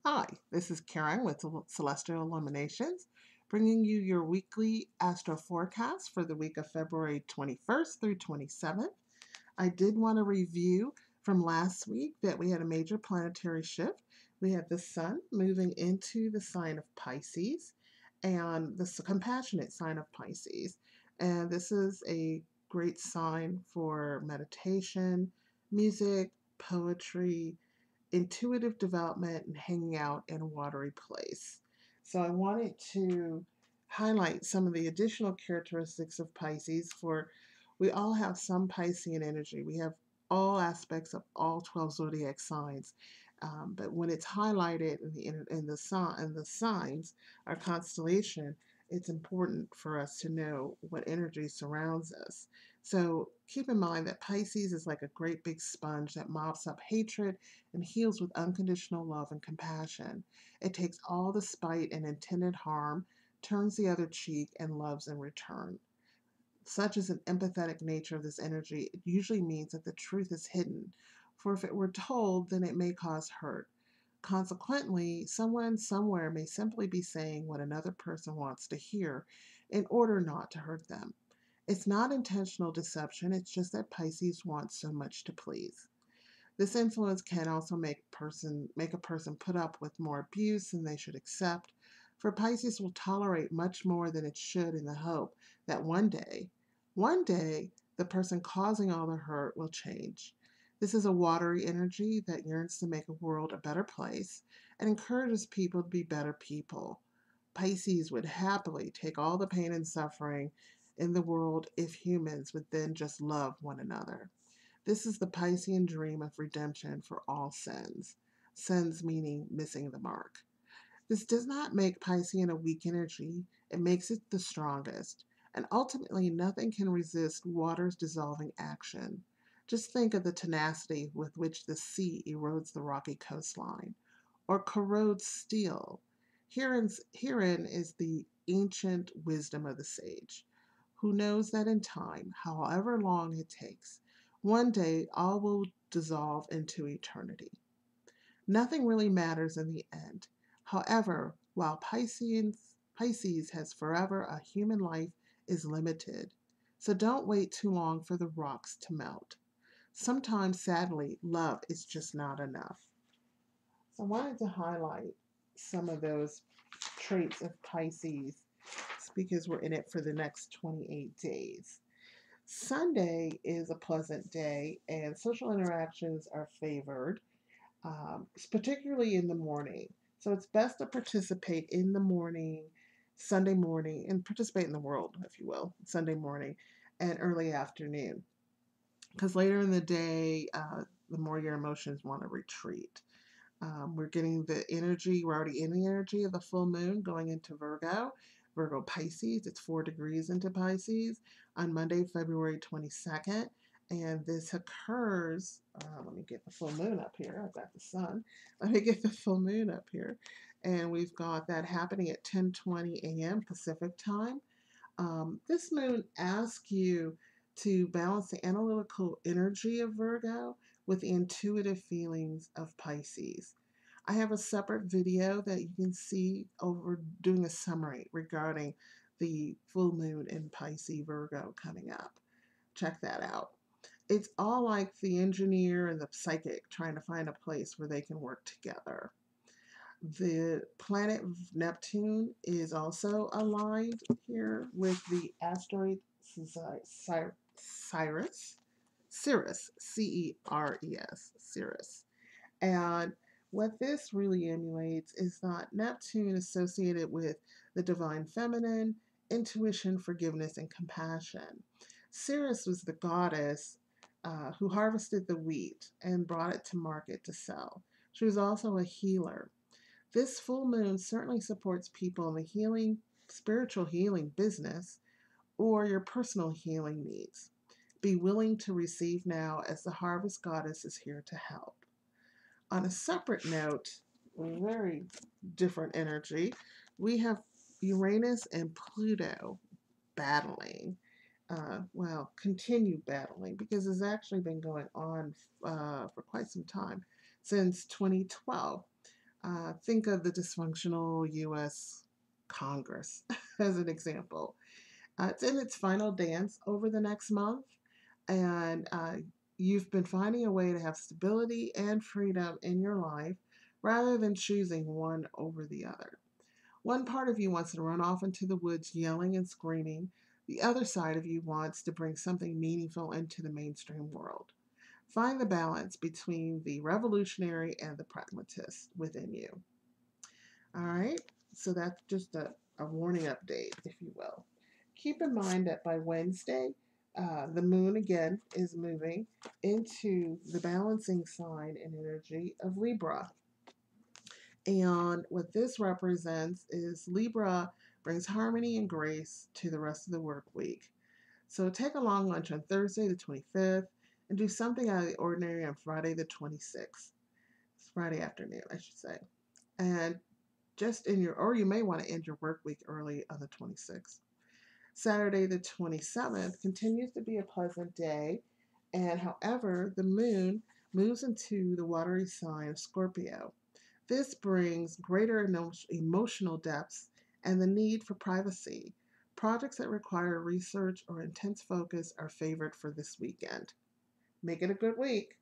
Hi, this is Karen with Celestial Illuminations, bringing you your weekly astro forecast for the week of February 21st through 27th. I did want to review from last week that we had a major planetary shift. We had the sun moving into the sign of Pisces and the compassionate sign of Pisces. And this is a great sign for meditation, music, poetry, intuitive development, and hanging out in a watery place. So I wanted to highlight some of the additional characteristics of Pisces. For we all have some Piscean energy. We have all aspects of all 12 zodiac signs. But when it's highlighted in the signs, our constellation, it's important for us to know what energy surrounds us. So keep in mind that Pisces is like a great big sponge that mops up hatred and heals with unconditional love and compassion. It takes all the spite and intended harm, turns the other cheek, and loves in return. Such is an empathetic nature of this energy, it usually means that the truth is hidden, for if it were told, then it may cause hurt. Consequently, someone somewhere may simply be saying what another person wants to hear in order not to hurt them. It's not intentional deception, it's just that Pisces wants so much to please. This influence can also make a person put up with more abuse than they should accept, for Pisces will tolerate much more than it should in the hope that one day, the person causing all the hurt will change. This is a watery energy that yearns to make a world a better place and encourages people to be better people. Pisces would happily take all the pain and suffering in the world if humans would then just love one another. This is the Piscean dream of redemption for all sins. Sins meaning missing the mark. This does not make Piscean a weak energy, it makes it the strongest. And ultimately, nothing can resist water's dissolving action. Just think of the tenacity with which the sea erodes the rocky coastline, or corrodes steel. Herein is the ancient wisdom of the sage, who knows that in time, however long it takes, one day all will dissolve into eternity. Nothing really matters in the end. However, while Pisces has forever, a human life is limited. So don't wait too long for the rocks to melt. Sometimes, sadly, love is just not enough. So I wanted to highlight some of those traits of Pisces because we're in it for the next 28 days. Sunday is a pleasant day and social interactions are favored, particularly in the morning. So it's best to participate in the morning, Sunday morning, and participate in the world, if you will, Sunday morning and early afternoon. Because later in the day, the more your emotions want to retreat. We're getting the energy, we're already in the energy of the full moon going into Virgo. Virgo Pisces, it's 4 degrees into Pisces on Monday, February 22nd. And this occurs, let me get the full moon up here. I've got the sun. Let me get the full moon up here. And we've got that happening at 10:20 a.m. Pacific time. This moon asks you to balance the analytical energy of Virgo with the intuitive feelings of Pisces. I have a separate video that you can see over doing a summary regarding the full moon in Pisces Virgo coming up. Check that out. It's all like the engineer and the psychic trying to find a place where they can work together. The planet Neptune is also aligned here with the asteroid Cyrus, Ceres, Ceres. And what this really emulates is that Neptune associated with the divine feminine, intuition, forgiveness, and compassion. Ceres was the goddess who harvested the wheat and brought it to market to sell. She was also a healer. This full moon certainly supports people in the spiritual healing business, or your personal healing needs. Be willing to receive now, as the harvest goddess is here to help. On a separate note, very different energy, we have Uranus and Pluto battling. Continue battling because it's actually been going on for quite some time, since 2012. Think of the dysfunctional U.S. Congress as an example. It's in its final dance over the next month, and you've been finding a way to have stability and freedom in your life rather than choosing one over the other. One part of you wants to run off into the woods yelling and screaming. The other side of you wants to bring something meaningful into the mainstream world. Find the balance between the revolutionary and the pragmatist within you. All right, so that's just a warning update, if you will. Keep in mind that by Wednesday, the moon again is moving into the balancing sign and energy of Libra. And what this represents is Libra brings harmony and grace to the rest of the work week. So take a long lunch on Thursday, the 25th, and do something out of the ordinary on Friday, the 26th. It's Friday afternoon, I should say. And or you may want to end your work week early on the 26th. Saturday, the 27th, continues to be a pleasant day. And however, the moon moves into the watery sign of Scorpio. This brings greater emotional depths and the need for privacy. Projects that require research or intense focus are favored for this weekend. Make it a good week.